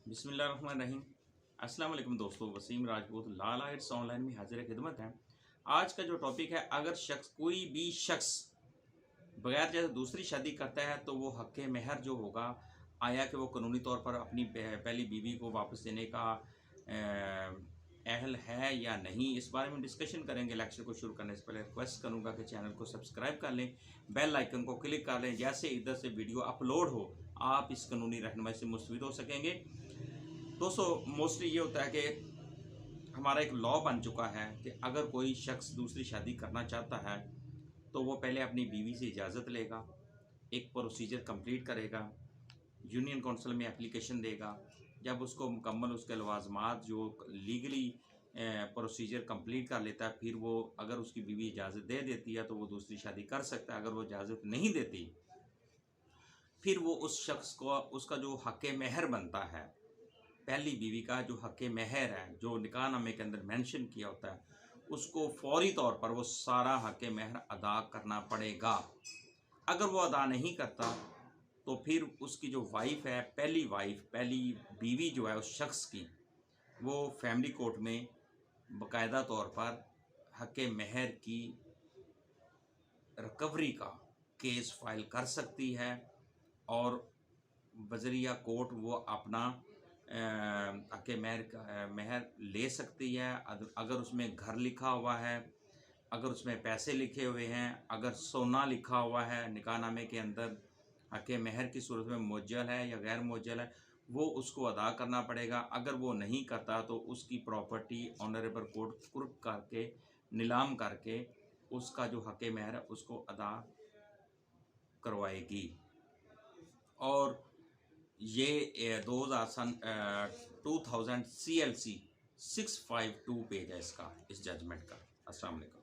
बिस्मिल्लाहिर्रहमानिर्रहीम। अस्सलाम वालेकुम दोस्तों, वसीम राजपूत लाला हिट्स ऑनलाइन में हाजिर खिदमत है। आज का जो टॉपिक है, अगर कोई भी शख्स बगैर जैसे दूसरी शादी करता है तो वो हक़ महर जो होगा, आया कि वो कानूनी तौर पर अपनी पहली बीवी को वापस देने का अहल है या नहीं, इस बारे में डिस्कशन करेंगे। लेक्चर को शुरू करने से पहले रिक्वेस्ट करूंगा कि चैनल को सब्सक्राइब कर लें, बेल आइकन को क्लिक कर लें। जैसे इधर से वीडियो अपलोड हो आप इस कानूनी रहनुमाई से मुस्तफ़ीद हो सकेंगे। दोस्तों, मोस्टली ये होता है कि हमारा एक लॉ बन चुका है कि अगर कोई शख्स दूसरी शादी करना चाहता है तो वो पहले अपनी बीवी से इजाज़त लेगा, एक प्रोसीजर कंप्लीट करेगा, यूनियन काउंसिल में एप्लीकेशन देगा। जब उसको मुकम्मल उसके लवाजमात जो लीगली प्रोसीजर कंप्लीट कर लेता है, फिर वो अगर उसकी बीवी इजाज़त दे देती है तो वो दूसरी शादी कर सकता है। अगर वो इजाज़त नहीं देती, फिर वो उस शख्स को उसका जो हक़ महर बनता है, पहली बीवी का जो हक़ महर है, जो निकाहनामे के अंदर मेंशन किया होता है, उसको फौरी तौर पर वो सारा हक़ महर अदा करना पड़ेगा। अगर वो अदा नहीं करता तो फिर उसकी जो वाइफ है, पहली बीवी जो है उस शख्स की, वो फैमिली कोर्ट में बाकायदा तौर पर हक़ महर की रिकवरी का केस फाइल कर सकती है और बजरिया कोर्ट वो अपना हक़ महर ले सकती है। अगर उसमें घर लिखा हुआ है, अगर उसमें पैसे लिखे हुए हैं, अगर सोना लिखा हुआ है निकाहनामे के अंदर, हक़ महर की सूरत में मुअज्जल है या गैर मुअज्जल है, वो उसको अदा करना पड़ेगा। अगर वो नहीं करता तो उसकी प्रॉपर्टी ऑनरेबल कोर्ट कुर्क करके नीलाम करके उसका जो हक़ महर है उसको अदा करवाएगी। और ये 2000 CLC 652 पेज है इसका, इस जजमेंट का। अस्सलाम वालेकुम।